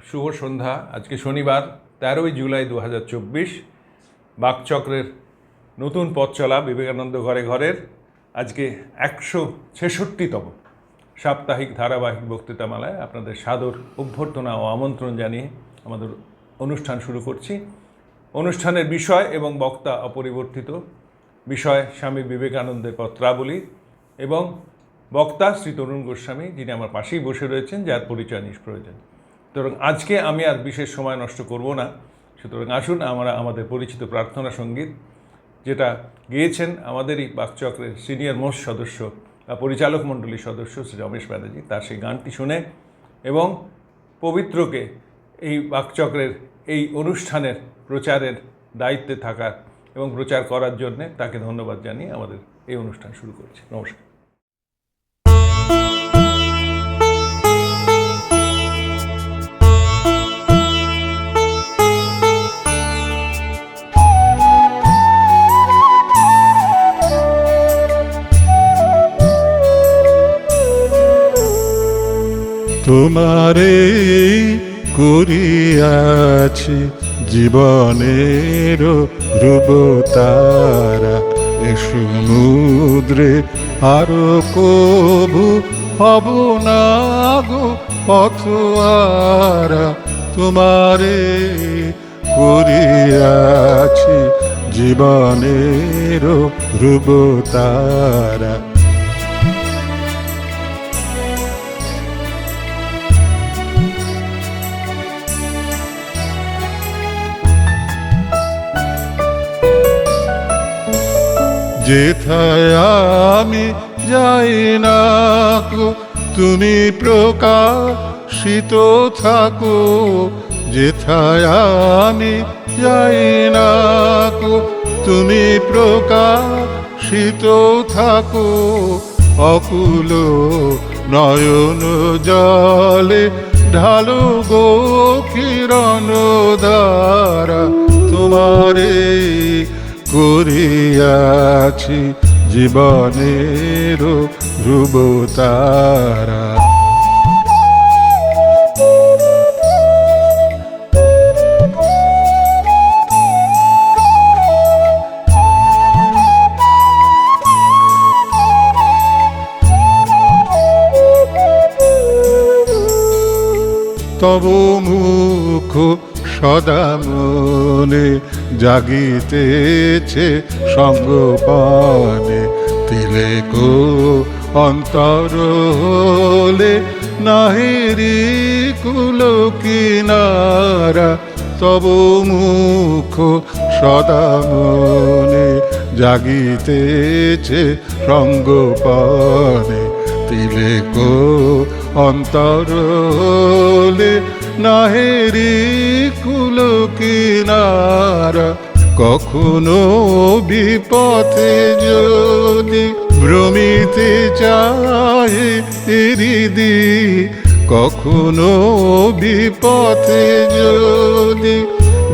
শুভ সন্ধ্যা। আজকে শনিবার 13ই জুলাই 2024। বাকচক্রের নতুন পথ চলা বিবেকানন্দ ঘরে ঘরের আজকে 166তম সাপ্তাহিক ধারাবাহিক বক্তৃতামালায় আপনাদের সাদর অভ্যর্থনা ও আমন্ত্রণ জানিয়ে আমাদের অনুষ্ঠান শুরু করছি। অনুষ্ঠানের বিষয় এবং বক্তা অপরিবর্তিত। বিষয় স্বামী বিবেকানন্দের পত্রাবলী এবং বক্তা শ্রী তরুণ গোস্বামী, যিনি আমার পাশেই বসে রয়েছেন, যার পরিচয় নিষ্প্রয়োজন। সুতরাং আজকে আমি আর বিশেষ সময় নষ্ট করব না। সুতরাং আসুন আমরা আমাদের পরিচিত প্রার্থনা সঙ্গীত, যেটা গেয়েছেন আমাদেরই বাকচক্রের সিনিয়র মোস্ট সদস্য বা পরিচালক মণ্ডলীর সদস্য শ্রী রমেশ ব্যানার্জি, তার সেই গানটি শুনে এবং পবিত্রকে এই বাকচক্রের এই অনুষ্ঠানের প্রচারের দায়িত্বে থাকার এবং প্রচার করার জন্যে তাকে ধন্যবাদ জানিয়ে আমাদের এই অনুষ্ঠান শুরু করছি। নমস্কার। তোমারে করিয়াছি জীবনের ধ্রুবতারা, এ সমুদ্রে আরো কবু হব না গো পথহারা। তোমারে করিয়াছি জীবনের ধ্রুবতারা। যেথায় আমি যাই না গো তুমি প্রকাশিত থাকো, যেথায় আমি যাই না গো তুমি প্রকাশিত থাকো। অকুল নয়ন জলে ঢালো গো কিরণ ধারা। তোমারে করিয়াছি জীবনের ধ্রুবতারা। তব মুখ সদা মনে জাগিতেছে সঙ্গপানে, তিলেক অন্তর হলে নাহিরি কুল কিনারা। তব মুখ সদা মনে জাগিতেছে সঙ্গপানে, তিলেক অন্তর হলে নাহেরি কুল কিনারা। কখনো বিপথে যদি ভ্রমিতে চায় হৃদি, কখনো বিপথে যদি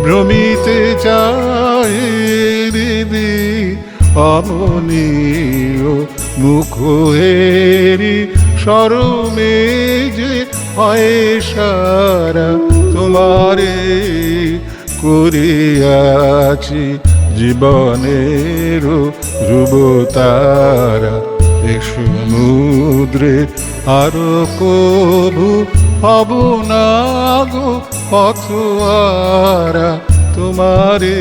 ভ্রমিতে চায় হৃদি, অমনীয় মুখ হেরি শরমে যে হয় সারা। তোমারে করিয়াছি জীবনের ধ্রুবতারা, এ সমুদ্রে আরো কবু হব না গো পথহারা। তোমারে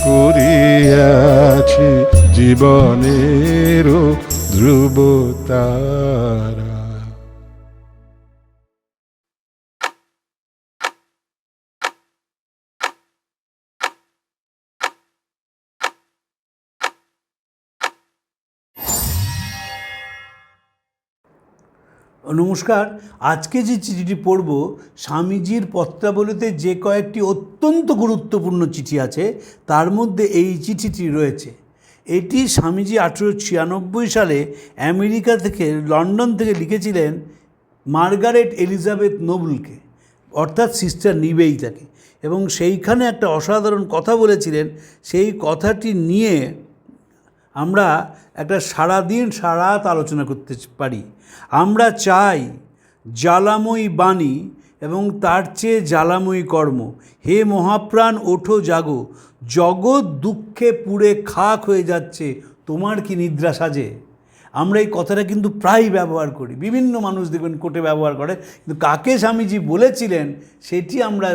করিয়াছি জীবনের ধ্রুবতারা। নমস্কার। আজকে যে চিঠিটি পড়ব, স্বামীজির পত্রাবলীতে যে কয়েকটি অত্যন্ত গুরুত্বপূর্ণ চিঠি আছে তার মধ্যে এই চিঠিটি রয়েছে। এটি স্বামীজি 1896 সালে আমেরিকা থেকে, লন্ডন থেকে লিখেছিলেন মার্গারেট এলিজাবেথ নোবেলকে, অর্থাৎ সিস্টার নিবেদিতাকে, এবং সেইখানে একটা অসাধারণ কথা বলেছিলেন। সেই কথাটি নিয়ে আমরা একটা সারাদিন সারাত আলোচনা করতে পারি। আমরা চাই জ্বালাময়ী বাণী এবং তার চেয়ে জ্বালাময়ী কর্ম। হে মহাপ্রাণ, ওঠো জাগো, জগৎ দুঃখে পুড়ে খাক হয়ে যাচ্ছে, তোমার কি নিদ্রা সাজে। আমরা এই কথাটা কিন্তু প্রায় ব্যবহার করি, বিভিন্ন মানুষ দেখবেন কোর্টে ব্যবহার করে, কিন্তু কাকে স্বামীজি বলেছিলেন সেটি আমরা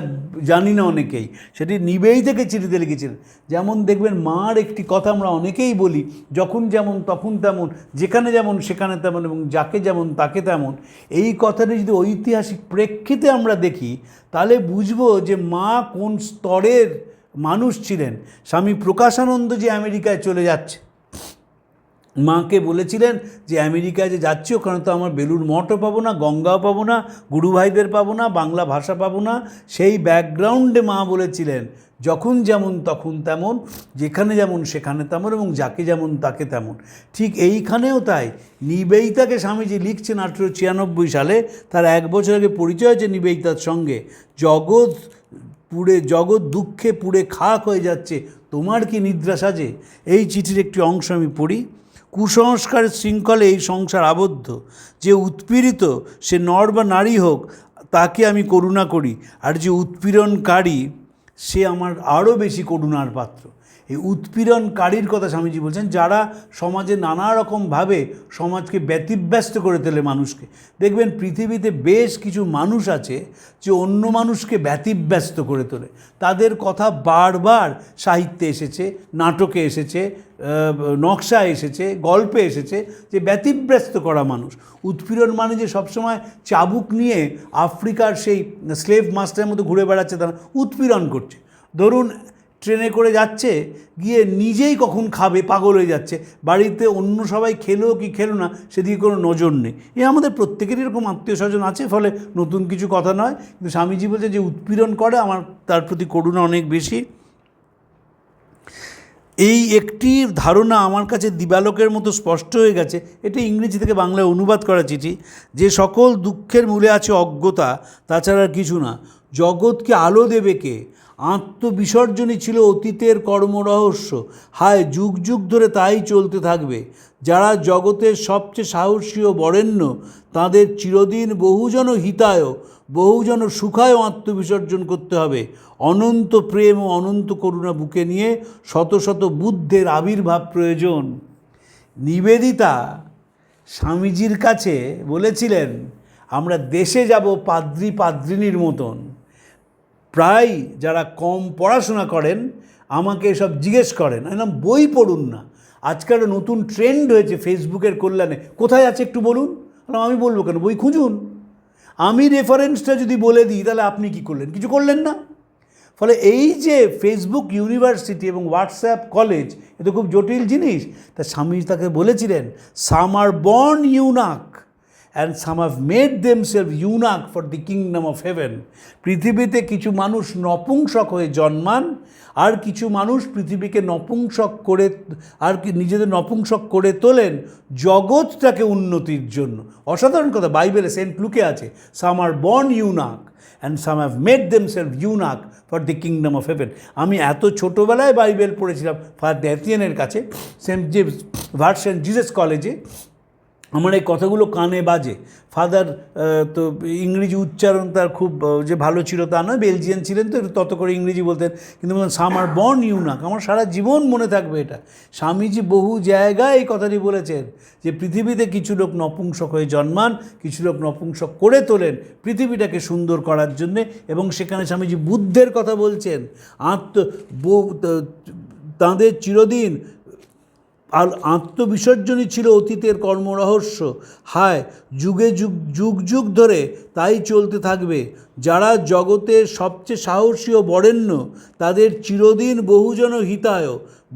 জানি না অনেকেই। সেটি নিবেই থেকে চিঠিতে লিখেছিলেন। যেমন দেখবেন মার একটি কথা আমরা অনেকেই বলি, যখন যেমন তখন তেমন, যেখানে যেমন সেখানে তেমন, এবং যাকে যেমন তাকে তেমন। এই কথাটি যদি ঐতিহাসিক প্রেক্ষিতে আমরা দেখি তাহলে বুঝবো যে মা কোন স্তরের মানুষ ছিলেন। স্বামী প্রকাশানন্দ যে আমেরিকায় চলে যাচ্ছে, মাকে বলেছিলেন যে আমেরিকায় যে যাচ্ছি ওখানে তো আমার বেলুড় মঠও পাবো না, গঙ্গাও পাবো না, গুরু ভাইদের পাবো না, বাংলা ভাষা পাবো না। সেই ব্যাকগ্রাউন্ডে মা বলেছিলেন যখন যেমন তখন তেমন, যেখানে যেমন সেখানে তেমন, এবং যাকে যেমন তাকে তেমন। ঠিক এইখানেও তাই। নিবেদিতাকে স্বামীজি লিখছেন 1896 সালে, তার 1 বছর আগে পরিচয় হয়েছে নিবেদিতার সঙ্গে। জগৎ দুঃখে পুড়ে খাক হয়ে যাচ্ছে, তোমার কি নিদ্রা সাজে। এই চিঠির একটি অংশ আমি পড়ি। কুসংস্কারের শৃঙ্খলে এই সংসার আবদ্ধ, যে উৎপীড়িত সে নর বা নারী হোক তাকে আমি করুণা করি, আর যে উৎপীড়নকারী সে আমার আরও বেশি করুণার পাত্র। এই উৎপীড়নকারীর কথা স্বামীজি বলছেন, যারা সমাজে নানা রকমভাবে সমাজকে ব্যতিব্যস্ত করে তোলে মানুষকে। দেখবেন পৃথিবীতে বেশ কিছু মানুষ আছে যে অন্য মানুষকে ব্যতিব্যস্ত করে তোলে। তাদের কথা বারবার সাহিত্যে এসেছে, নাটকে এসেছে, নকশা এসেছে, গল্পে এসেছে, যে ব্যতিব্যস্ত করা মানুষ। উৎপীড়ন মানে যে সবসময় চাবুক নিয়ে আফ্রিকার সেই স্লেভ মাস্টারের মতো ঘুরে বেড়াচ্ছে, তারা উৎপীড়ন করছে। ধরুন ট্রেনে করে যাচ্ছে, গিয়ে নিজেই কখন খাবে পাগল হয়ে যাচ্ছে, বাড়িতে অন্য সবাই খেলো কি খেলো না সেদিকে কোনো নজর নেই। আমাদের প্রত্যেকেরই এরকম আত্মীয় স্বজন আছে, ফলে নতুন কিছু কথা নয়। কিন্তু স্বামীজি বলছে যে উৎপীড়ন করে, আমার তার প্রতি করুণা অনেক বেশি। এই একটি ধারণা আমার কাছে দিবালোকের মতো স্পষ্ট হয়ে গেছে। এটা ইংরেজি থেকে বাংলায় অনুবাদ করা চিঠি। যে সকল দুঃখের মূলে আছে অজ্ঞতা, তাছাড়া আর কিছু না। জগৎকে আলো দেবে কে? আত্মবিসর্জনই ছিল অতীতের কর্মরহস্য। হায়, যুগ যুগ ধরে তাই চলতে থাকবে। যারা জগতের সবচেয়ে সাহসী ও বরেণ্য, তাদের চিরদিন বহুজন হিতায় বহুজন সুখায় আত্মবিসর্জন করতে হবে। অনন্ত প্রেম ও অনন্ত করুণা বুকে নিয়ে শত শত বুদ্ধের আবির্ভাব প্রয়োজন। নিবেদিতা স্বামীজির কাছে বলেছিলেন, আমরা দেশে যাব পাদ্রী পাদ্রিনীর মতন। প্রায় যারা কম পড়াশোনা করেন আমাকে এসব জিজ্ঞেস করেন, আমি বই পড়ুন না। আজকাল নতুন ট্রেন্ড হয়েছে ফেসবুকের কল্যাণে, কোথায় আছে একটু বলুন। আমি বলবো কেন, বই খুঁজুন। আমি রেফারেন্সটা যদি বলে দিই তাহলে আপনি কি করলেন? কিছু করলেন না। ফলে এই যে ফেসবুক ইউনিভার্সিটি এবং হোয়াটসঅ্যাপ কলেজ, এ তো খুব জটিল জিনিস। তা স্বামী তাকে বলেছিলেন, some are born eunuch and some have made themselves eunuch for the kingdom of heaven. পৃথিবীতে কিছু মানুষ নপুংসক হয়ে জন্মান, আর কিছু মানুষ পৃথিবীকে নপুংসক করে আর কি নিজেদের নপুংসক করে তোলেন জগৎটাকে উন্নতির জন্য। অসাধারণ কথা, বাইবেলে সেন্ট লুকে আছে, some are born eunuch and some have made themselves eunuch for the kingdom of heaven. আমি এত ছোটোবেলায় বাইবেল পড়েছিলাম ফাদার ড্যাথিয়ানের কাছে, সেন্ট জেমস ভার্সন জিসাস কলেজে। আমার এই কথাগুলো কানে বাজে। ফাদার তো ইংরেজি উচ্চারণ তার খুব যে ভালো ছিল তা নয়, বেলজিয়ান ছিলেন তো তত করে ইংরেজি বলতেন, কিন্তু সাম আর বর্ন ইউনাক, আমার সারা জীবন মনে থাকবে এটা। স্বামীজি বহু জায়গায় এই কথাটি বলেছেন যে পৃথিবীতে কিছু লোক নপুংসক হয়ে জন্মান, কিছু লোক নপুংসক করে তোলেন পৃথিবীটাকে সুন্দর করার জন্যে। এবং সেখানে স্বামীজি বুদ্ধের কথা বলছেন, তাঁদের চিরদিন আত্মবিসর্জনই ছিল অতীতের কর্মরহস্য। হায়, যুগ যুগ ধরে তাই চলতে থাকবে। যারা জগতের সবচেয়ে সাহসী ও বরেণ্য, তাদের চিরদিন বহুজন হিতায়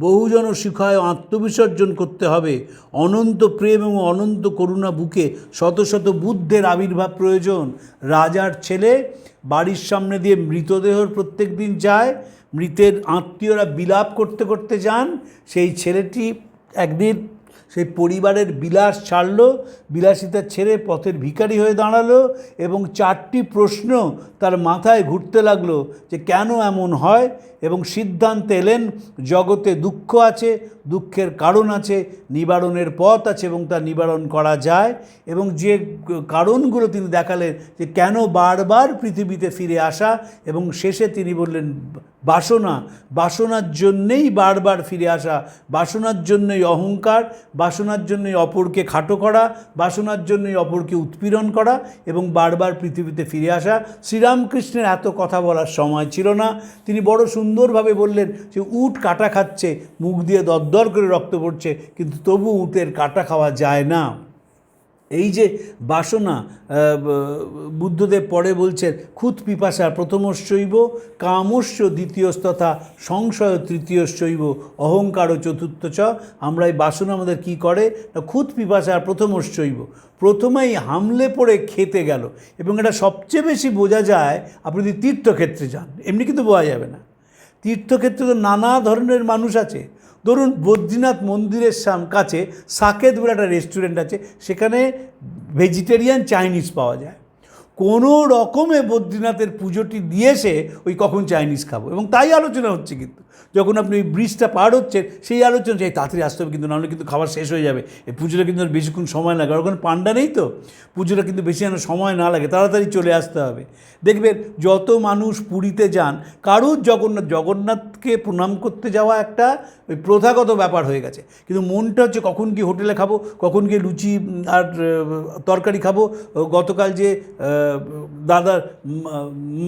বহুজন সুখায় আত্মবিসর্জন করতে হবে। অনন্ত প্রেম এবং অনন্ত করুণা বুকে শত শত বুদ্ধের আবির্ভাব প্রয়োজন। রাজার ছেলে বাড়ির সামনে দিয়ে মৃতদেহর প্রত্যেক দিন যায়, মৃতের আত্মীয়রা বিলাপ করতে করতে যান। সেই ছেলেটি একদিন সেই পরিবারের বিলাস ছাড়ল, বিলাসিতা ছেড়ে পথের ভিখারি হয়ে দাঁড়ালো এবং 4টি প্রশ্ন তার মাথায় ঘুরতে লাগলো যে কেন এমন হয়, এবং সিদ্ধান্তে এলেন জগতে দুঃখ আছে, দুঃখের কারণ আছে, নিবারণের পথ আছে এবং তা নিবারণ করা যায়। এবং যে কারণগুলো তিনি দেখালেন যে কেন বারবার পৃথিবীতে ফিরে আসা, এবং শেষে তিনি বললেন বাসনা, বাসনার জন্যেই বারবার ফিরে আসা, বাসনার জন্যই অহংকার, বাসনার জন্যই অপরকে খাটো করা, বাসনার জন্যই অপরকে উৎপীড়ন করা এবং বারবার পৃথিবীতে ফিরে আসা। শ্রীরামকৃষ্ণের এত কথা বলার সময় ছিল না, তিনি বড় সুন্দরভাবে বললেন যে উট কাটা খাচ্ছে, মুখ দিয়ে দরদর করে রক্ত পড়ছে, কিন্তু তবু উটের কাটা খাওয়া যায় না। এই যে বাসনা, বুদ্ধদেব পরে বলছেন ক্ষুৎ পিপাসা প্রথমস্যৈব, কামস্য দ্বিতীয়স্তথা, সংশয় তৃতীয়স্যৈব, অহংকার ও চতুর্থ চ। আমরা এই বাসনা আমাদের কী করে না, ক্ষুৎ পিপাসা প্রথমস্যৈব, প্রথমেই হামলে পড়ে খেতে গেল। এবং এটা সবচেয়ে বেশি বোঝা যায় আপনি যদি তীর্থক্ষেত্রে যান, এমনি কিন্তু বোঝা যাবে না। তীর্থক্ষেত্রে তো নানা ধরনের মানুষ আছে। ধরুন বদ্রীনাথ মন্দিরের কাছে সাকেত বলে একটা রেস্টুরেন্ট আছে, সেখানে ভেজিটেরিয়ান চাইনিজ পাওয়া যায়। কোনো রকমে বদ্রীনাথের পুজোটি দিয়েছে ওই কখন চাইনিজ খাবো, এবং তাই আলোচনা হচ্ছে। কিন্তু যখন আপনি ওই ব্রিজটা পার হচ্ছেন সেই আলোচনা চাই তাড়াতাড়ি আসতে হবে, কিন্তু নাহলে কিন্তু খাবার শেষ হয়ে যাবে, এই পুজোটা কিন্তু আর বেশিক্ষণ সময় লাগে, ওখানে পান্ডা নেই তো, পুজোটা কিন্তু বেশি যেন সময় না লাগে, তাড়াতাড়ি চলে আসতে হবে। দেখবেন যত মানুষ পুরীতে যান, কারুর জগন্নাথকে প্রণাম করতে যাওয়া একটা ওই প্রথাগত ব্যাপার হয়ে গেছে, কিন্তু মনটা হচ্ছে কখন কি হোটেলে খাবো, কখন গিয়ে লুচি আর তরকারি খাবো। গতকাল যে দাদার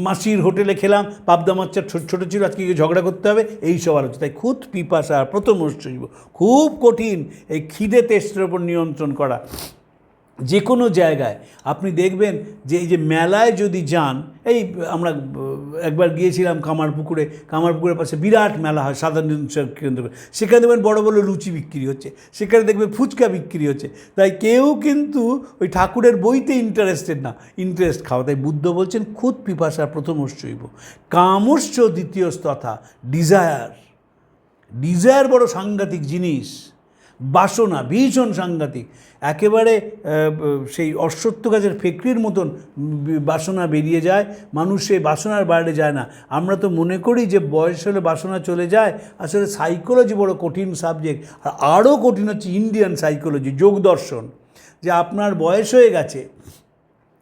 মাসির হোটেলে খেলাম, পাবদা মাছটা ছোটো ছিল, আজকে গিয়ে ঝগড়া করতে হবে, এই সব আলোচনা। তাই ক্ষুৎ পিপাসা প্রথমস্যৈব, খুব কঠিন এই খিদে তেষ্টের ওপর নিয়ন্ত্রণ করা। যে কোনো জায়গায় আপনি দেখবেন যে এই যে মেলায় যদি যান, এই আমরা একবার গিয়েছিলাম কামারপুকুরের পাশে বিরাট মেলা হয় সাধারণ কেন্দ্র করে, সেখানে দেখবেন বড় বড় লুচি বিক্রি হচ্ছে, সেখানে দেখবেন ফুচকা বিক্রি হচ্ছে। তাই কেউ কিন্তু ওই ঠাকুরের বইতে ইন্টারেস্টেড না, ইন্টারেস্ট খাওয়া। তাই বুদ্ধ বলছেন ক্ষুৎ পিপাসা প্রথমস্যৈব, কামস্য দ্বিতীয়স্তথা, ডিজায়ার বড় সাংঘাতিক জিনিস, বাসনা ভীষণ সাংঘাতিক, একেবারে সেই অশ্বত্থ গাছের ফেকরির মতন বাসনা বেরিয়ে যায়। মানুষ সেই বাসনার বাইরে যায় না। আমরা তো মনে করি যে বয়স হলে বাসনা চলে যায়, আসলে সাইকোলজি বড় কঠিন সাবজেক্ট। আর আরও কঠিন হচ্ছে ইন্ডিয়ান সাইকোলজি, যোগ দর্শন, যে আপনার বয়স হয়ে গেছে,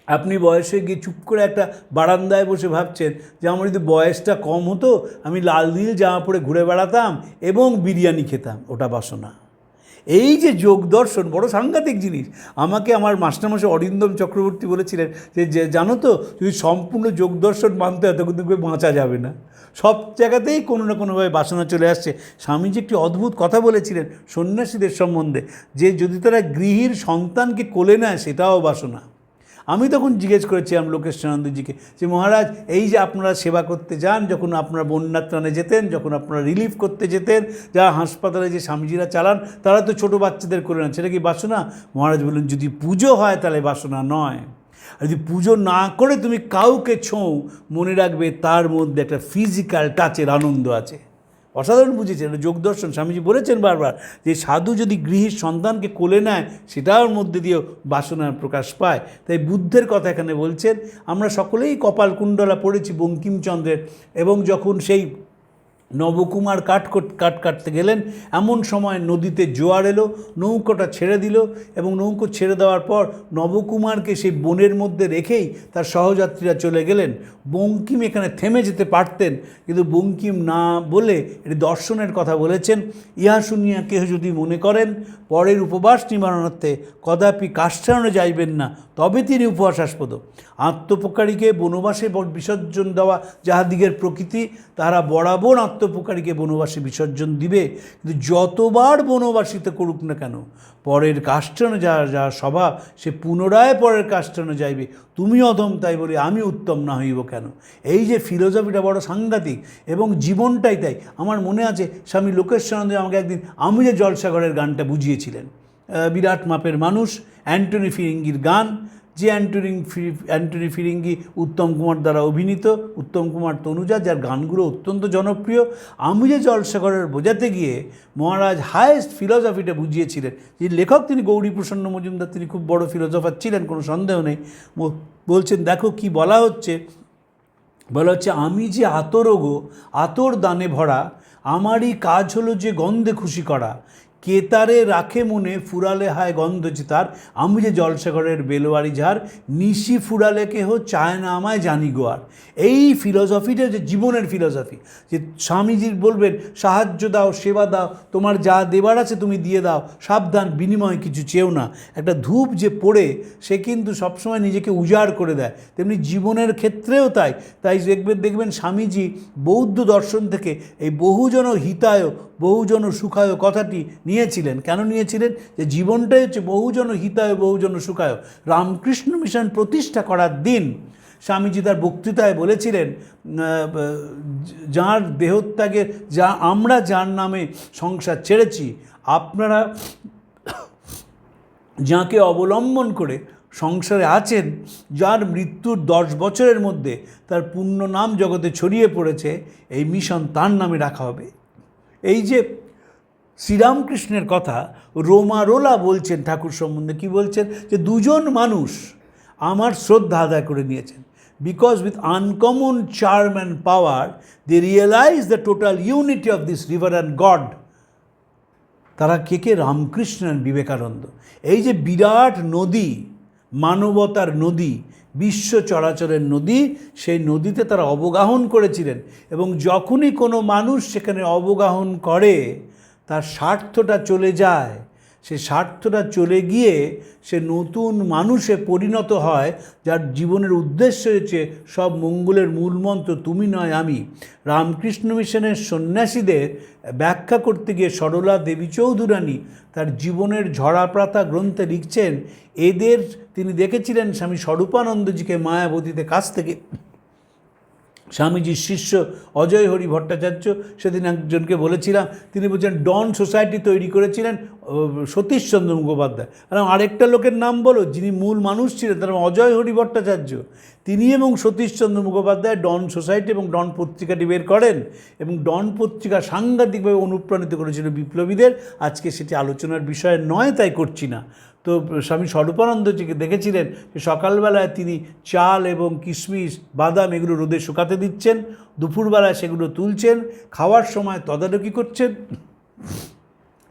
আপনি বয়সে গিয়ে চুপ করে একটা বারান্দায় বসে ভাবছেন যে আমার যদি বয়সটা কম হতো আমি লাল নীল জামা পরে ঘুরে বেড়াতাম এবং বিরিয়ানি খেতাম, ওটা বাসনা। এই যে যোগ দর্শন বড় সাংঘাতিক জিনিস। আমাকে আমার মাস্টারমশাই অরিন্দম চক্রবর্তী বলেছিলেন যে জানো তো, যদি সম্পূর্ণ যোগ দর্শন মানতে হয় তখন কিন্তু বাঁচা যাবে না, সব জায়গাতেই কোনো না কোনোভাবে বাসনা চলে আসছে। স্বামীজি একটি অদ্ভুত কথা বলেছিলেন সন্ন্যাসীদের সম্বন্ধে, যে যদি তারা গৃহীর সন্তানকে কোলে নেয় সেটাও বাসনা। আমি তখন জিজ্ঞেস করেছিলাম লোকেশানন্দজিকে যে মহারাজ, এই যে আপনারা সেবা করতে যান, যখন আপনারা বন্যার ত্রাণে যেতেন, যখন আপনারা রিলিফ করতে যেতেন, যারা হাসপাতালে যে স্বামীজিরা চালান, তারা তো ছোটো বাচ্চাদের করে নেন, সেটা কি বাসনা? মহারাজ বললেন যদি পুজো হয় তাহলে বাসনা নয়, আর যদি পুজো না করে তুমি কাউকে ছোঁও, মনে রাখবে তার মধ্যে একটা ফিজিক্যাল টাচের আনন্দ আছে। অসাধারণ বুঝেছেন, এটা যোগ দর্শন। স্বামীজি বলেছেন বারবার যে সাধু যদি গৃহীর সন্তানকে কোলে নেয় সেটার মধ্যে দিয়েও বাসনার প্রকাশ পায়। তাই বুদ্ধের কথা এখানে বলছেন। আমরা সকলেই কপালকুণ্ডলা পড়েছি বঙ্কিমচন্দ্রের, এবং যখন সেই নবকুমার কাটতে গেলেন, এমন সময় নদীতে জোয়ার এলো, নৌকোটা ছেড়ে দিল, এবং নৌকো ছেড়ে দেওয়ার পর নবকুমারকে সেই বনের মধ্যে রেখেই তার সহযাত্রীরা চলে গেলেন। বঙ্কিম এখানে থেমে যেতে পারতেন, কিন্তু বঙ্কিম না বলে এটি দর্শনের কথা বলেছেন। ইহা শুনিয়া কেহ যদি মনে করেন পরের উপবাস নিবারণার্থে কদাপি কাষ্ঠায়নে যাইবেন না, তবে তিনি উপবাসাস্পদ। আত্মোপকারীকে বনবাসে বিসর্জন দেওয়া যাহাদিগের প্রকৃতি, তারা বরাবর আত্মোপকারীকে বনবাসে বিসর্জন দিবে। কিন্তু যতবার বনবাসিতে করুক না কেন, পরের কাষ্ঠায়নে যা স্বভাব, সে পুনরায় পরের কাষ্ঠায়নে যাইবে। তুমি অধম তাই বলে আমি উত্তম না হইব কেন? এই যে ফিলোসফিটা বড় সাংঘাতিক, এবং জীবনটাই তাই। আমার মনে আছে স্বামী লোকেশানন্দ আমাকে একদিন আমি যে জলসাঘরের গানটা বুঝিয়েছিলেন। বিরাট মাপের মানুষ, অ্যান্টনি ফিরিঙ্গির গান, যে অ্যান্টনি ফিরিঙ্গি উত্তম কুমার দ্বারা অভিনীত, উত্তম কুমার তনুজা, যার গানগুলো অত্যন্ত জনপ্রিয়। আমি যে জলসাগরের বোঝাতে গিয়ে মহারাজ হায়েস্ট ফিলসফিটা বুঝিয়েছিলেন। যে লেখক তিনি গৌরীপ্রসন্ন মজুমদার, তিনি খুব বড় ফিলোসফার ছিলেন, কোনো সন্দেহ নেই। বলছেন দেখো কি বলা হচ্ছে, আমি যে আতরগো আতর দানে ভরা, আমারই কাজ হলো যে গন্ধে খুশি করা, কেতারে রাখে মনে ফুরালে হায় গন্ধ যে তার, আমি যে জলসাগরের বেলোয়ারি ঝাড়, নিশি ফুরালে কেহ চায় না আমায় জানি গো আর। এই ফিলসফিটা যে জীবনের ফিলসফি, যে স্বামীজির বলবেন সাহায্য দাও, সেবা দাও, তোমার যা দেবার আছে তুমি দিয়ে দাও, সাবধান বিনিময় কিছু চেও না। একটা ধূপ যে পড়ে সে কিন্তু সবসময় নিজেকে উজাড় করে দেয়, তেমনি জীবনের ক্ষেত্রেও তাই দেখবেন স্বামীজি বৌদ্ধ দর্শন থেকে এই বহুজন হিতায় বহুজন সুখায় কথাটি নিয়েছিলেন। কেন নিয়েছিলেন? যে জীবনটাই হচ্ছে বহুজন হিতায় বহুজন সুখায়। রামকৃষ্ণ মিশন প্রতিষ্ঠা করার দিন স্বামীজি তার বক্তৃতায় বলেছিলেন, যার দেহত্যাগের আমরা যার নামে সংসার ছেড়েছি, আপনারা যাকে অবলম্বন করে সংসারে আছেন, যার মৃত্যুর 10 বছরের মধ্যে তার পূর্ণ নাম জগতে ছড়িয়ে পড়েছে, এই মিশন তার নামে রাখা হবে। এই যে শ্রীরামকৃষ্ণের কথা রোমারোলা বলছেন ঠাকুর সম্বন্ধে, কি বলছেন? যে দুজন মানুষ আমার শ্রদ্ধা আদায় করে নিয়েছেন, because with uncommon charm and power they realize the total unity of this river and God. তারা কে? রামকৃষ্ণ আর বিবেকানন্দ। এই যে বিরাট নদী, মানবতার নদী, বিশ্ব চরাচরের নদী, সেই নদীতে তারা অবগাহন করেছিলেন। এবং যখনই কোনো মানুষ সেখানে অবগাহন করে, তার স্বার্থটা চলে যায়, সে স্বার্থটা চলে গিয়ে সে নতুন মানুষে পরিণত হয়, যার জীবনের উদ্দেশ্য হচ্ছে সব মঙ্গলের মূলমন্ত্র তুমি নয় আমি। রামকৃষ্ণ মিশনের সন্ন্যাসীদের ব্যাখ্যা করতে গিয়ে সরলা দেবী চৌধুরানী তার জীবনের ঝরাপাতা গ্রন্থে লিখছেন, এদের তিনি দেখেছিলেন স্বামী স্বরূপানন্দজিকে মায়াবতীতে কাছ থেকে। স্বামীজির শিষ্য অজয় হরি ভট্টাচার্য, সেদিন একজনকে বলেছিলাম, তিনি বলছেন ডন সোসাইটি তৈরি করেছিলেন সতীশচন্দ্র মুখোপাধ্যায়। আর আরেকটা লোকের নাম বলো যিনি মূল মানুষ ছিলেন, তার অজয় হরি ভট্টাচার্য। তিনি এবং সতীশচন্দ্র মুখোপাধ্যায় ডন সোসাইটি এবং ডন পত্রিকাটি বের করেন, এবং ডন পত্রিকা সাংঘাতিকভাবে অনুপ্রাণিত করেছিল বিপ্লবীদের। আজকে সেটি আলোচনার বিষয় নয়, তাই করছি না। তো স্বামী স্বরূপানন্দজিকে দেখেছিলেন যে সকালবেলায় তিনি চাল এবং কিশমিশ, বাদাম এগুলো রোদে শুকাতে দিচ্ছেন, দুপুরবেলায় সেগুলো তুলছেন, খাওয়ার সময় তদারকি করছেন,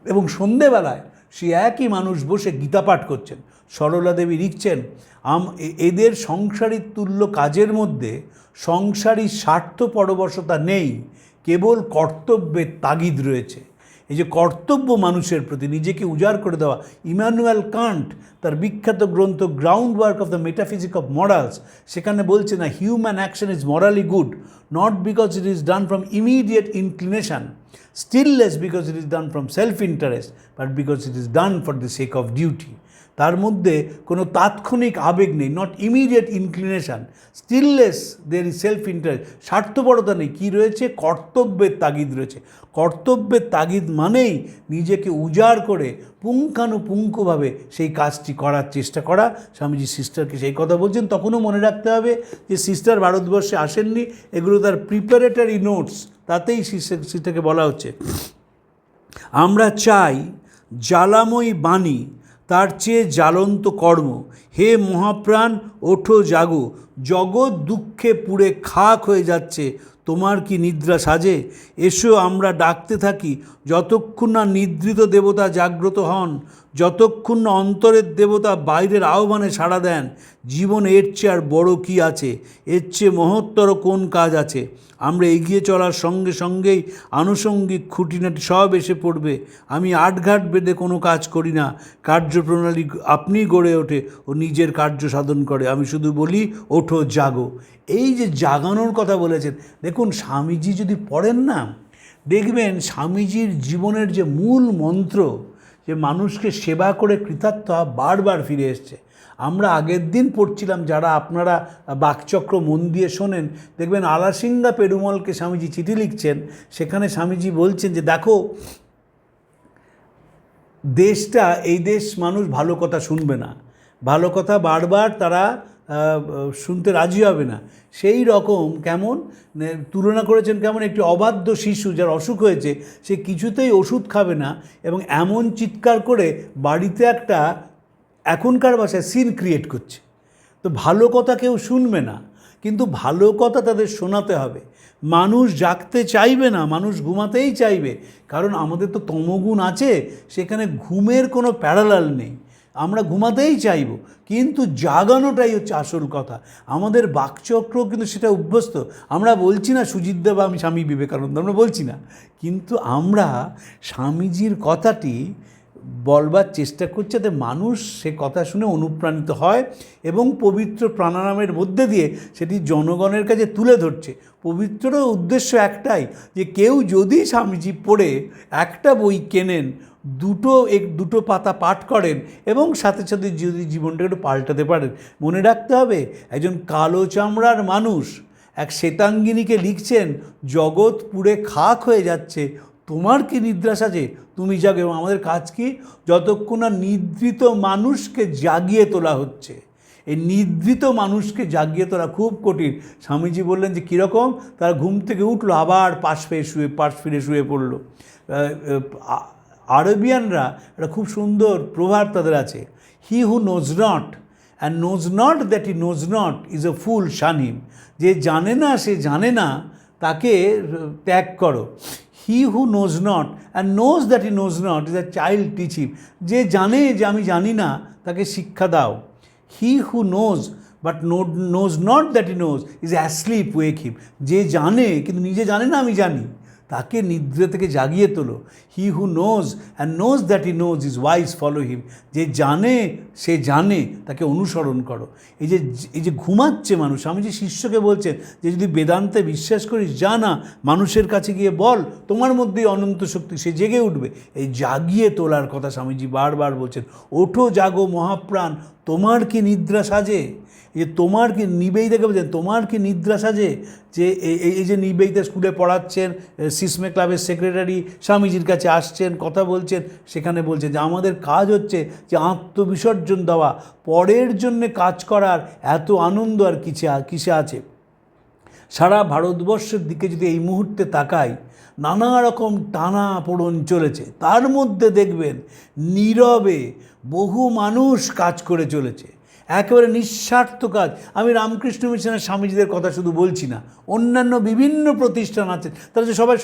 এবং সন্ধেবেলায় সে একই মানুষ বসে গীতা পাঠ করছেন। সরলা দেবী লিখছেন, এদের সংসারী তুল্য কাজের মধ্যে সংসারী স্বার্থপরবশতা নেই, কেবল কর্তব্যের তাগিদ রয়েছে। এই যে কর্তব্য মানুষের প্রতি নিজেকে উজাড় করে দেওয়া, ইমানুয়েল কান্ট তার বিখ্যাত গ্রন্থ groundwork of the metaphysic of morals, সেখানে বলছে না, human action is morally good not because it is done from immediate inclination, still less because it is done from self-interest, but because it is done for the sake of duty. তার মধ্যে কোনো তাৎক্ষণিক আবেগ নেই, not immediate inclination, still less there is self interest, স্বার্থপরতা নেই। কী রয়েছে? কর্তব্যের তাগিদ রয়েছে। কর্তব্যের তাগিদ মানেই নিজেকে উজাড় করে পুঙ্খানুপুঙ্খভাবে সেই কাজটি করার চেষ্টা করা। স্বামীজি সিস্টারকে সেই কথা বলছেন। তখনও মনে রাখতে হবে যে সিস্টার ভারতবর্ষে আসেননি, এগুলো তার প্রিপারেটরি নোটস, তাতেই সিস্টারকে বলা হচ্ছে, আমরা চাই জ্বালাময়ী বাণী, তার চেয়ে জ্বালন্ত কর্ম। হে মহাপ্রাণ, ওঠো জাগো, জগৎ দুঃখে পুড়ে খাক হয়ে যাচ্ছে, তোমার কি নিদ্রা সাজে? এসো আমরা ডাকতে থাকি, যতক্ষণ না নিদ্রিত দেবতা জাগ্রত হন, যতক্ষণ না অন্তরের দেবতা বাইরের আহ্বানে সাড়া দেন। জীবন এর চেয়ে আর বড় কী আছে? এর চেয়ে মহত্তর কোন কাজ আছে? আমরা এগিয়ে চলার সঙ্গে সঙ্গেই আনুষঙ্গিক খুঁটিনাটি সব এসে পড়বে। আমি আটঘাট বেঁধে কোনো কাজ করি না, কার্যপ্রণালী আপনিই গড়ে ওঠে ও নিজের কার্য সাধন করে। আমি শুধু বলি, ওঠো জাগো। এই যে জাগানোর কথা বলেছেন, দেখুন স্বামীজি যদি পড়েন না, দেখবেন স্বামীজির জীবনের যে মূল মন্ত্র, যে মানুষকে সেবা করে কৃতার্থ হওয়া, বারবার ফিরে এসছে। আমরা আগের দিন পড়ছিলাম, যারা আপনারা বাকচক্র মন দিয়ে শোনেন, দেখবেন আলাসিঙ্গা পেরুমলকে স্বামীজি চিঠি লিখছেন। সেখানে স্বামীজি বলছেন যে দেখো, দেশটা, এই দেশ মানুষ ভালো কথা শুনবে না, ভালো কথা বারবার তারা শুনতে রাজি হবে না। সেই রকম কেমন তুলনা করেছেন কেমন একটি অবাধ্য শিশু যার অসুখ হয়েছে, সে কিছুতেই ওষুধ খাবে না এবং এমন চিৎকার করে বাড়িতে একটা এখনকার ভাষায় সিন ক্রিয়েট করছে। তো ভালো কথা কেউ শুনবে না, কিন্তু ভালো কথা তাদের শোনাতে হবে। মানুষ জাগতে চাইবে না, মানুষ ঘুমাতেই চাইবে, কারণ আমাদের তো তমগুণ আছে, সেখানে ঘুমের কোনো প্যারালাল নেই। আমরা ঘুমাতেই চাইব, কিন্তু জাগানোটাই হচ্ছে আসল কথা। আমাদের বাকচক্র কিন্তু সেটা অভ্যস্ত। আমরা বলছি না সুজিতদা বা আমি স্বামী বিবেকানন্দ, আমরা বলছি না, কিন্তু আমরা স্বামীজির কথাটি বলবার চেষ্টা করছে যাতে মানুষ সে কথা শুনে অনুপ্রাণিত হয় এবং পবিত্র প্রাণায়ামের মধ্যে দিয়ে সেটি জনগণের কাছে তুলে ধরছে। পবিত্র উদ্দেশ্য একটাই, যে কেউ যদি স্বামীজি পড়ে একটা বই কেনেন, দুটো পাতা পাঠ করেন এবং সাথে সাথে যদি জীবনটাকে একটু পাল্টাতে পারেন। মনে রাখতে হবে, একজন কালো চামড়ার মানুষ এক শ্বেতাঙ্গিনীকে লিখছেন, জগৎ পুড়ে খাক হয়ে যাচ্ছে, তোমার কি নিদ্রা সাজে, তুমি জাগো। এবং আমাদের কাজ কি, যতক্ষণ না নিদ্রিত মানুষকে জাগিয়ে তোলা হচ্ছে। এই নিদ্রিত মানুষকে জাগিয়ে তোলা খুব কঠিন। স্বামীজি বললেন যে কীরকম, তারা ঘুম থেকে উঠলো, আবার পাশ ফিরে শুয়ে পড়লো। আরবিয়ানরা একটা খুব সুন্দর প্রভাব তাদের আছে, he who knows not and knows not that he knows not is a fool shun him. যে জানে না সে জানে না, তাকে ত্যাগ করো। He who knows not and knows that he knows not is a child teach him. যে জানে যে আমি জানি না, তাকে শিক্ষা দাও। He who knows but knows not that he knows is asleep wake him. যে জানে কিন্তু নিজে জানে না আমি জানি, তাকে নিদ্রা থেকে জাগিয়ে তোলো। He who knows and knows that he knows is wise follow him. যে জানে সে জানে, তাকে অনুসরণ করো। এই যে ঘুমাচ্ছে মানুষ, আমি যে শিষ্যকে বলছেন যে যদি বেদান্তে বিশ্বাস করিস, যা না মানুষের কাছে গিয়ে বল, তোমার মধ্যেই অনন্ত শক্তি, সে জেগে উঠবে। এই জাগিয়ে তোলার কথা স্বামীজি বারবার বলছেন। ওঠো জাগো মহাপ্রাণ, তোমার কি নিদ্রা সাজে। যে তোমার কি নিবেদিতাকে বলছেন, তোমার কি নিদ্রা সাজে। যে এই যে নিবেদিতা স্কুলে পড়াচ্ছেন, সিসমে ক্লাবের সেক্রেটারি স্বামীজির কাছে আসছেন, কথা বলছেন, সেখানে বলছেন যে আমাদের কাজ হচ্ছে যে আত্মবিসর্জন দেওয়া, পরের জন্যে কাজ করার এত আনন্দ আর কিসে আছে। সারা ভারতবর্ষের দিকে যদি এই মুহূর্তে তাকাই, নানা রকম টানা পোড়ন চলেছে, তার মধ্যে দেখবেন নীরবে বহু মানুষ কাজ করে চলেছে, একেবারে নিঃস্বার্থ কাজ। আমি রামকৃষ্ণ মিশনের স্বামীজিদের কথা শুধু বলছি না, অন্যান্য বিভিন্ন প্রতিষ্ঠান আছে, তারা যে সবাই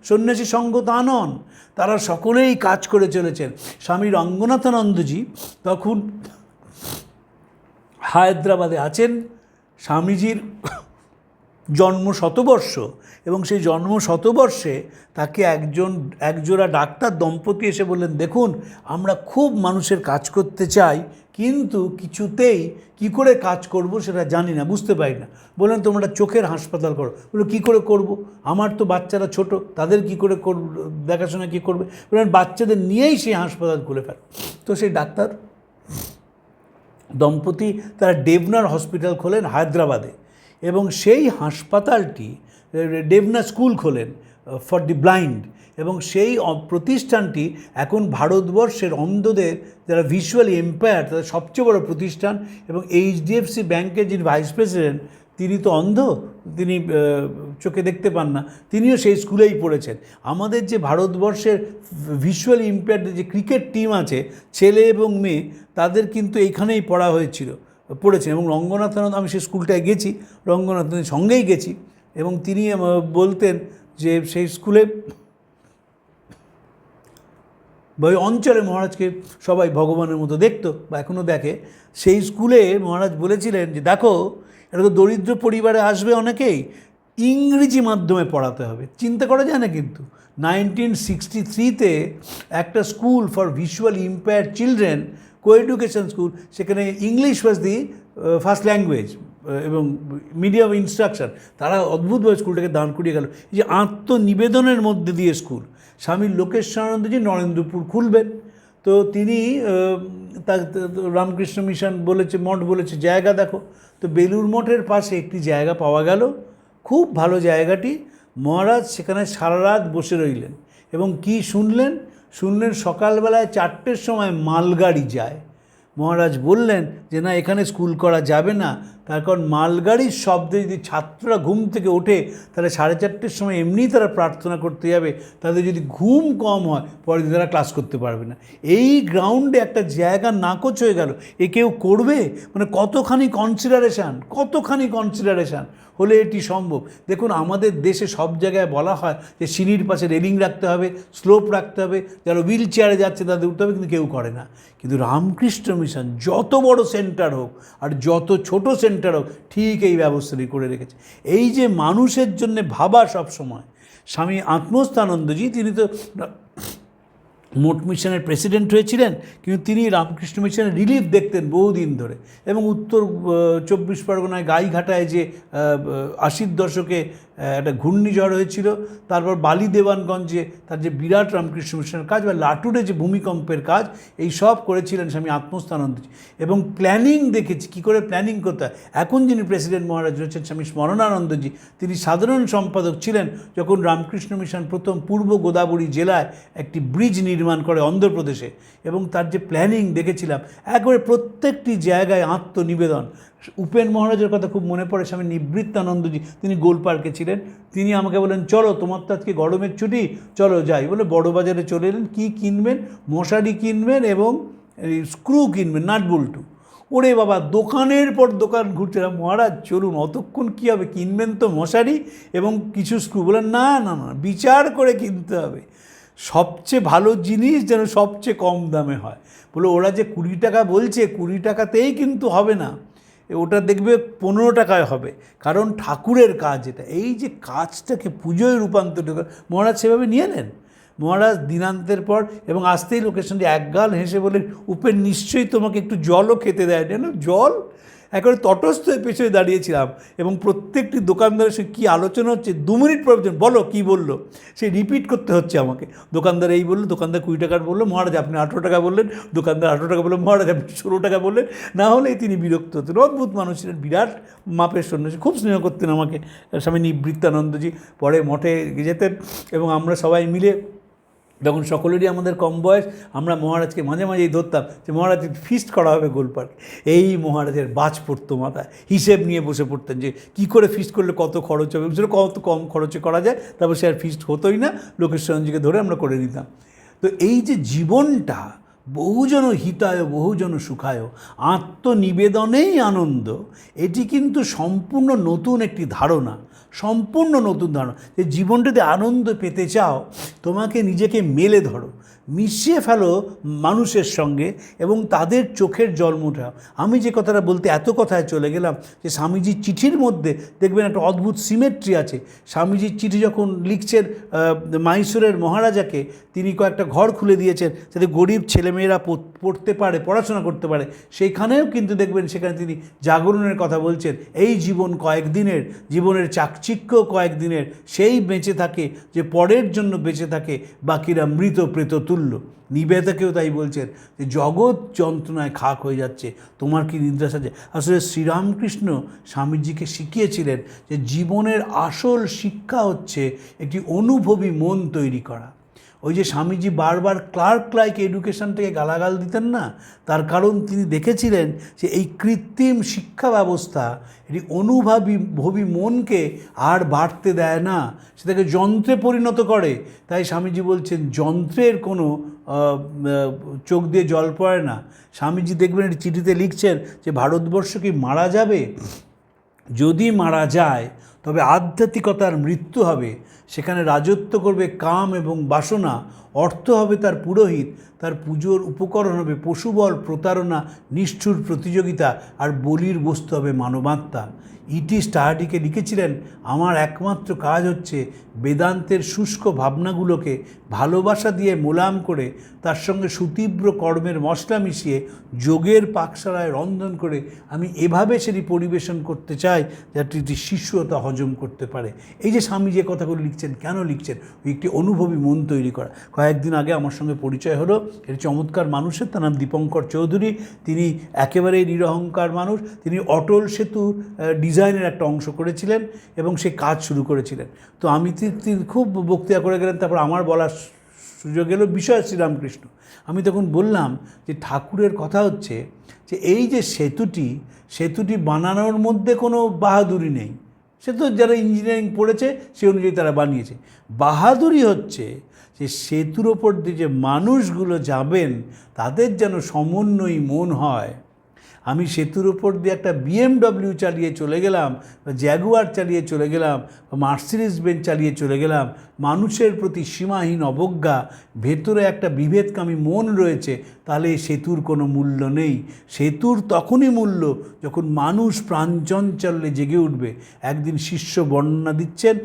সন্ন্যাসী সঙ্গ তা নন, তারা সকলেই কাজ করে চলেছেন। স্বামী রঙ্গনাথানন্দজি তখন হায়দ্রাবাদে আছেন, স্বামীজির জন্ম শতবর্ষ, এবং সেই জন্ম শতবর্ষে তাকে একজোড়া ডাক্তার দম্পতি এসে বললেন, দেখুন আমরা খুব মানুষের কাজ করতে চাই, কিন্তু কিছুতেই কি করে কাজ করব সেটা জানি না, বুঝতে পারি না। বললেন তোমরা চোখের হাসপাতাল করো। বললো কী করে করব, আমার তো বাচ্চারা ছোট, তাদের কি করে দেখাশোনা কী করবে। বললেন বাচ্চাদের নিয়েই সেই হাসপাতাল খুলে ফেল। তো সেই ডাক্তার দম্পতি তারা ডেবনার হসপিটাল খোলেন হায়দ্রাবাদে, এবং সেই হাসপাতালটি ডেবনা স্কুল খোলেন ফর দি ব্লাইন্ড, এবং সেই প্রতিষ্ঠানটি এখন ভারতবর্ষের অন্ধদের যারা ভিজুয়ালি এম্পায়ার তাদের সবচেয়ে বড় প্রতিষ্ঠান। এবং এইচডিএফসি ব্যাংকের যিনি ভাইস প্রেসিডেন্ট, তিনি তো অন্ধ, তিনি চোখে দেখতে পান না, তিনিও সেই স্কুলেই পড়েছেন। আমাদের যে ভারতবর্ষের ভিজুয়ালি ইম্পেয়ার্ড যে ক্রিকেট টিম আছে, ছেলে এবং মেয়ে, তাদের কিন্তু এইখানেই পড়েছেন। এবং রঙ্গনাথানন্দ, আমি সেই স্কুলটায় গেছি, রঙ্গনাথানন্দের সঙ্গেই গেছি, এবং তিনি বলতেন যে সেই স্কুলে ওই অঞ্চলে মহারাজকে সবাই ভগবানের মতো দেখতো বা এখনও দেখে। সেই স্কুলে মহারাজ বলেছিলেন যে দেখো, এটা তো দরিদ্র পরিবারে আসবে অনেকেই, ইংরেজি মাধ্যমে পড়াতে হবে। চিন্তা করা যায় না, কিন্তু 1963-তে একটা school for visually impaired children, coeducation school, সেখানে English was the first language এবং মিডিয়াম অফ ইনস্ট্রাকশন। তারা অদ্ভুতভাবে স্কুলটাকে দান করিয়ে গেল। এই যে আত্মনিবেদনের মধ্যে দিয়ে স্কুল। স্বামী লোকেশ্বরানন্দজি নরেন্দ্রপুর খুলবেন, তো তিনি রামকৃষ্ণ মিশন বলেছে, মঠ বলেছে জায়গা দেখো, তো বেলুর মঠের পাশে একটি জায়গা পাওয়া গেল, খুব ভালো জায়গাটি। মহারাজ সেখানে সারা রাত বসে রইলেন এবং কি শুনলেন সকালবেলায় 4টের সময় মালগাড়ি যায়, মহারাজ বললেন যে না, এখানে স্কুল করা যাবে না, তার কারণ মালগাড়ির শব্দে যদি ছাত্ররা ঘুম থেকে ওঠে তাহলে 4:30-র সময় এমনিই তারা প্রার্থনা করতে যাবে, তাদের যদি ঘুম কম হয় পরের দিন তারা ক্লাস করতে পারবে না। এই গ্রাউন্ডে একটা জায়গা নাকচ হয়ে গেল, এ কেউ করবে? মানে কতখানি কনসিডারেশান হলে এটি সম্ভব। দেখুন, আমাদের দেশে সব জায়গায় বলা হয় যে সিঁড়ির পাশে রেলিং রাখতে হবে, স্লোপ রাখতে হবে, যারা হুইল চেয়ারে যাচ্ছে তাদের উঠতে হবে, কিন্তু কেউ করে না। কিন্তু রামকৃষ্ণ মিশন যত বড় সেন্টার হোক আর যত ছোট সেন্টার হোক, ঠিক এই ব্যবস্থাটি করে রেখেছে। এই যে মানুষের জন্যে ভাবা সব সময়, স্বামী আত্মস্থানন্দজি তিনি তো মোট মিশনের প্রেসিডেন্ট হয়েছিলেন, কিন্তু তিনি রামকৃষ্ণ মিশনের রিলিফ দেখতেন বহুদিন ধরে। এবং উত্তর 24 পরগনায় গাইঘাটায় যে 80-র দশকে একটা ঘূর্ণিঝড় হয়েছিল, তারপর বালি দেওয়ানগঞ্জে তার যে বিরাট রামকৃষ্ণ মিশনের কাজ, বা লাটুরে যে ভূমিকম্পের কাজ, এই সব করেছিলেন স্বামী আত্মস্থানন্দজি। এবং প্ল্যানিং দেখেছি কী করে প্ল্যানিং করতে হয়। এখন যিনি প্রেসিডেন্ট মহারাজ রয়েছেন স্বামী স্মরণানন্দজি, তিনি সাধারণ সম্পাদক ছিলেন যখন রামকৃষ্ণ মিশন প্রথম পূর্ব গোদাবরী জেলায় একটি ব্রিজ নির্মাণ করে অন্ধ্রপ্রদেশে, এবং তার যে প্ল্যানিং দেখেছিলাম, একবারে প্রত্যেকটি জায়গায় আত্মনিবেদন। উপেন মহারাজের কথা খুব মনে পড়ে, স্বামী নিবৃত্তানন্দজি, তিনি গোলপার্কে ছিলেন। তিনি আমাকে বলেন, চলো তোমার তো আজকে গরমের ছুটি, চলো যাই। বলে বড় বাজারে চলে এলেন। কী কিনবেন? মশারি কিনবেন এবং স্ক্রু কিনবেন, নাট বল্টু। ওরে বাবা, দোকানের পর দোকান ঘুরছিলাম। মহারাজ চলুন, অতক্ষণ কী হবে, কিনবেন তো মশারি এবং কিছু স্ক্রু। বলেন না না না, বিচার করে কিনতে হবে, সবচেয়ে ভালো জিনিস যেন সবচেয়ে কম দামে হয়। বলে ওরা যে 20 টাকা বলছে, 20 টাকাতেই কিন্তু হবে না, ওটা দেখবে 15 টাকায় হবে, কারণ ঠাকুরের কাজ এটা। এই যে কাজটাকে পুজোয় রূপান্তরিত করে মহারাজ সেভাবে নিয়ে নেন। মহারাজ দিনান্তের পর, এবং আসতেই লোকের সঙ্গে একগাল হেসে বলেন, উপেন নিশ্চয়ই তোমাকে একটু জলও খেতে দেয়। যেন জল? একেবারে তটস্থ হয়ে পেছনে দাঁড়িয়েছিলাম, এবং প্রত্যেকটি দোকানদারের সঙ্গে কী আলোচনা হচ্ছে 2 মিনিট পর বলো কী বললো, সে রিপিট করতে হচ্ছে আমাকে। দোকানদার এই বললো, দোকানদার 20 টাকার বললো, মহারাজ আপনি 18 টাকা বললেন। দোকানদার 18 টাকা বললো, মহারাজ আপনি 16 টাকা বললেন। না হলেই তিনি বিরক্ত হতেন। অদ্ভুত মানুষ ছিলেন, বিরাট মাপের সন্ন্যাসী, খুব স্নেহ করতেন আমাকে স্বামী নিবৃত্তানন্দজি। পরে মঠে যেতেন এবং আমরা সবাই মিলে, তখন সকলেরই আমাদের কম বয়স, আমরা মহারাজকে মাঝে মাঝেই ধরতাম যে মহারাজ ফিস্ট করা হবে গোলপার্ক। এই মহারাজের বাজ পড়তো মাথায়, হিসেব নিয়ে বসে পড়তেন যে কী করে ফিস্ট করলে কত খরচ হবে, সেটা কত কম খরচে করা যায়। তারপর সে আর ফিস্ট হতোই না, লোকেশ্বরঞ্জিকে ধরে আমরা করে নিতাম। তো এই যে জীবনটা বহুজন হিতায় বহুজন সুখায়, আত্মনিবেদনেই আনন্দ, এটি কিন্তু সম্পূর্ণ নতুন একটি ধারণা, সম্পূর্ণ নতুন ধারণা। যে জীবনটাতে আনন্দ পেতে চাও, তোমাকে নিজেকে মেলে ধরো, মিশিয়ে ফেলো মানুষের সঙ্গে এবং তাদের চোখের জল মুঠাও। আমি যে কথাটা বলতে এত কথায় চলে গেলাম, যে স্বামীজির চিঠির মধ্যে দেখবেন একটা অদ্ভুত সিমেট্রি আছে। স্বামীজির চিঠি যখন লিখছেন মাইসোরের মহারাজাকে, তিনি কয়েকটা ঘর খুলে দিয়েছেন যাতে গরিব ছেলেমেয়েরা পড়তে পারে, পড়াশোনা করতে পারে। সেইখানেও কিন্তু দেখবেন সেখানে তিনি জাগরণের কথা বলছেন। এই জীবন কয়েকদিনের, জীবনের চাকচিক্য কয়েকদিনের, সেই বেঁচে থাকে যে পরের জন্য বেঁচে থাকে, বাকিরা মৃত প্রেত তুল্য। নিবেদাকেও তাই বলছেন যে জগৎ যন্ত্রণায় খাক হয়ে যাচ্ছে, তোমার কি নিদ্রা সাজে। আসলে শ্রীরামকৃষ্ণ স্বামীজিকে শিখিয়েছিলেন যে জীবনের আসল শিক্ষা হচ্ছে একটি অনুভবী মন তৈরি করা। ওই যে স্বামীজি বারবার ক্লার্ক লাইক এডুকেশনটাকে গালাগাল দিতেন না, তার কারণ তিনি দেখেছিলেন যে এই কৃত্রিম শিক্ষা ব্যবস্থা এটি অনুভবী মনকে আর বাড়তে দেয় না, সেটাকে যন্ত্রে পরিণত করে। তাই স্বামীজি বলছেন যন্ত্রের কোনো চোখ দিয়ে জল পড়ে না। স্বামীজি দেখবেন একটি চিঠিতে লিখছেন যে ভারতবর্ষ কি মারা যাবে? যদি মারা যায় তবে আধ্যাত্মিকতার মৃত্যু হবে, সেখানে রাজত্ব করবে কাম এবং বাসনা, অর্থ হবে তার পুরোহিত, তার পুজোর উপকরণ হবে পশুবল, প্রতারণা, নিষ্ঠুর প্রতিযোগিতা, আর বলির বস্তু হবে মানবাত্মা। ইটি স্টাহার্ডিকে লিখেছিলেন, আমার একমাত্র কাজ হচ্ছে বেদান্তের শুষ্ক ভাবনাগুলোকে ভালোবাসা দিয়ে মোলাম করে তার সঙ্গে সুতীব্র কর্মের মশলা মিশিয়ে যোগের পাকশালায় রন্ধন করে আমি এভাবে সেটি পরিবেশন করতে চাই যাতে শিষ্যতা হজম করতে পারে। এই যে স্বামী যে কথাগুলো লিখছেন, কেন লিখছেন? ওই একটি অনুভবী মন তৈরি করা। কয়েকদিন আগে আমার সঙ্গে পরিচয় হলো এর চমৎকার মানুষের, তার নাম দীপঙ্কর চৌধুরী। তিনি একেবারেই নিরহংকার মানুষ। তিনি অটল সেতুর ডিজাইনের একটা অংশ করেছিলেন এবং সে কাজ শুরু করেছিলেন। তো আমি তিনি খুব বক্তৃতা করে গেলেন। তারপর আমার বলার সুযোগ এলো, বিষয় শ্রীরামকৃষ্ণ। আমি তখন বললাম যে ঠাকুরের কথা হচ্ছে যে এই যে সেতুটি বানানোর মধ্যে কোনো বাহাদুরি নেই, সে তো যারা ইঞ্জিনিয়ারিং পড়েছে সে অনুযায়ী তারা বানিয়েছে। বাহাদুরি হচ্ছে যে সেতুর ওপর দিয়ে যে মানুষগুলো যাবেন তাদের যেন সমন্বয়ী মন হয়। আমি সেতুর ওপর দিয়ে একটা BMW চালিয়ে চলে গেলাম, বা জ্যাগুয়ার চালিয়ে চলে গেলাম, বা মার্সিডিজ বেঞ্চ চালিয়ে চলে গেলাম, মানুষের প্রতি সীমাহীন অবজ্ঞা, ভেতরে একটা বিভেদকামী মন রয়েছে, তাহলে এই সেতুর কোনো মূল্য নেই। সেতুর তখনই মূল্য যখন মানুষ প্রাঞ্চঞ্চল্যে জেগে উঠবে। একদিন শিষ্য বর্ণনা দিচ্ছেন,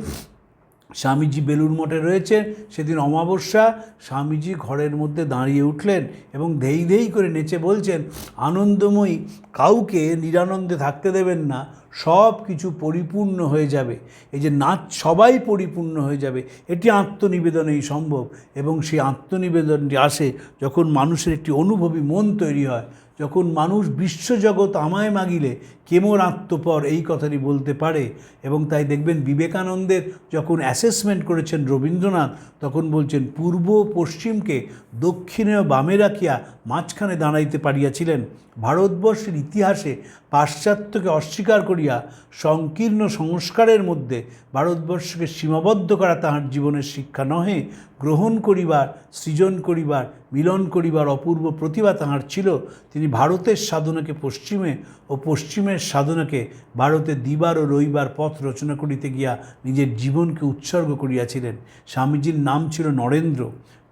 স্বামীজি বেলুড় মঠে রয়েছেন, সেদিন অমাবস্যা, স্বামীজি ঘরের মধ্যে দাঁড়িয়ে উঠলেন এবং ধেই ধেই করে নেচে বলছেন, আনন্দময়ী কাউকে নিরানন্দে থাকতে দেবেন না, সব কিছু পরিপূর্ণ হয়ে যাবে। এই যে নাচ, সবাই পরিপূর্ণ হয়ে যাবে, এটি আত্মনিবেদনেই সম্ভব। এবং সেই আত্মনিবেদনটি আসে যখন মানুষের একটি অনুভবী মন তৈরি হয়, যখন মানুষ বিশ্বজগৎ আমায় মাগিলে কেমন আত্মপর এই কথাটি বলতে পারে। এবং তাই দেখবেন বিবেকানন্দের যখন অ্যাসেসমেন্ট করেছেন রবীন্দ্রনাথ, তখন বলছেন পূর্ব পশ্চিমকে দক্ষিণে বামে রাখিয়া মাঝখানে দাঁড়াইতে পারিয়াছিলেন। ভারতবর্ষের ইতিহাসে পাশ্চাত্যকে অস্বীকার করিয়া সংকীর্ণ সংস্কারের মধ্যে ভারতবর্ষকে সীমাবদ্ধ করা তাহার জীবনের শিক্ষা নহে, গ্রহণ করিবার, সৃজন করিবার, মিলন করিবার অপূর্ব প্রতিভা তাহার ছিল। তিনি ভারতের সাধনাকে পশ্চিমে ও পশ্চিমের সাধনাকে ভারতে দিবার ও রইবার পথ রচনা করিতে গিয়া নিজের জীবনকে উৎসর্গ করিয়াছিলেন। স্বামীজির নাম ছিল নরেন্দ্র।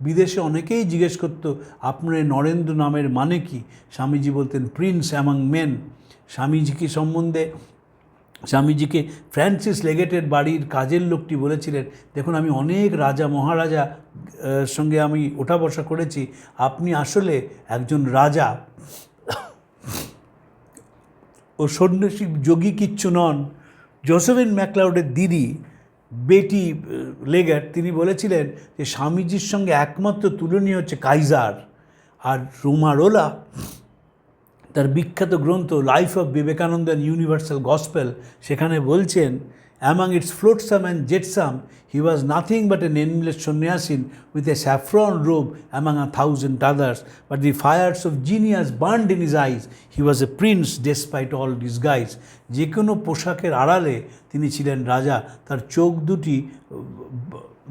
বিদেশে অনেকেই জিজ্ঞেস করত, আপনার নরেন্দ্র নামের মানে কি? স্বামীজি বলতেন প্রিন্স অ্যামাং মেন। স্বামীজিকে ফ্রান্সিস লেগেটের বাড়ির কাজের লোকটি বলেছিলেন, দেখুন আমি অনেক রাজা মহারাজা সঙ্গে আমি ওঠা বসা করেছি, আপনি আসলে একজন রাজা ও সন্ন্যাসী যোগী কিচ্ছু নন। জোসেফিন ম্যাকলাউডের দিদি বেটি লেগেট, তিনি বলেছিলেন যে স্বামীজির সঙ্গে একমাত্র তুলনীয় হচ্ছে কাইজার। আর রোমারোলা তার বিখ্যাত গ্রন্থ life of Vivekananda and universal gospel, সেখানে বলছেন, among its flotsam and jetsam he was nothing but a nameless sannyasin with a saffron robe among 1,000 others, but the fires of genius burned in his eyes. He was a prince despite all disguise. যে কোনো পোশাকের আড়ালে তিনি ছিলেন রাজা। তার চোখ দুটি,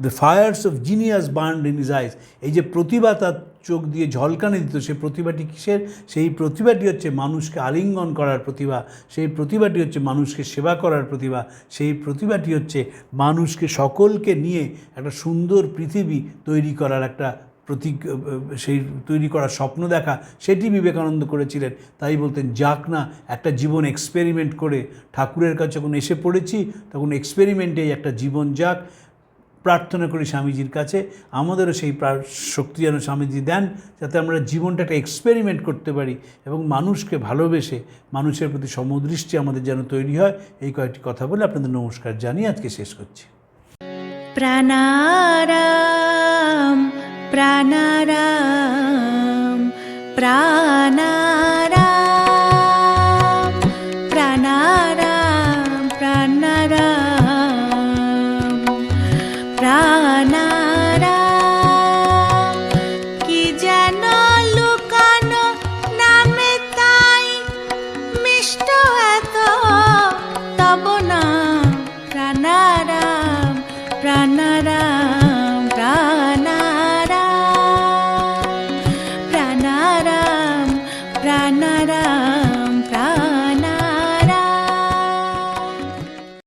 the fires of genius burned in his eyes, এই যে প্রতিভা তার চোখ দিয়ে ঝলকানি দিত, সেই প্রতিভাটি কিসের? সেই প্রতিভাটি হচ্ছে মানুষকে আলিঙ্গন করার প্রতিভা, সেই প্রতিভাটি হচ্ছে মানুষকে সেবা করার প্রতিভা, সেই প্রতিভাটি হচ্ছে মানুষকে সকলকে নিয়ে একটা সুন্দর পৃথিবী তৈরি করার একটা সেই তৈরি করার স্বপ্ন দেখা, সেটি বিবেকানন্দ করেছিলেন। তাই বলতেন, যাক না একটা জীবন এক্সপেরিমেন্ট করে, ঠাকুরের কাছে যখন এসে পড়েছি তখন এক্সপেরিমেন্টেই একটা জীবন যাক। প্রার্থনা করি স্বামীজির কাছে আমাদেরও সেই শক্তি যেন স্বামীজি দেন, যাতে আমরা জীবনটা একটা এক্সপেরিমেন্ট করতে পারি এবং মানুষকে ভালোবেসে মানুষের প্রতি সমদৃষ্টি আমাদের যেন তৈরি হয়। এই কয়েকটি কথা বলে আপনাদের নমস্কার জানিয়ে আজকে শেষ করছি। প্রাণারাম প্রাণারাম প্রাণা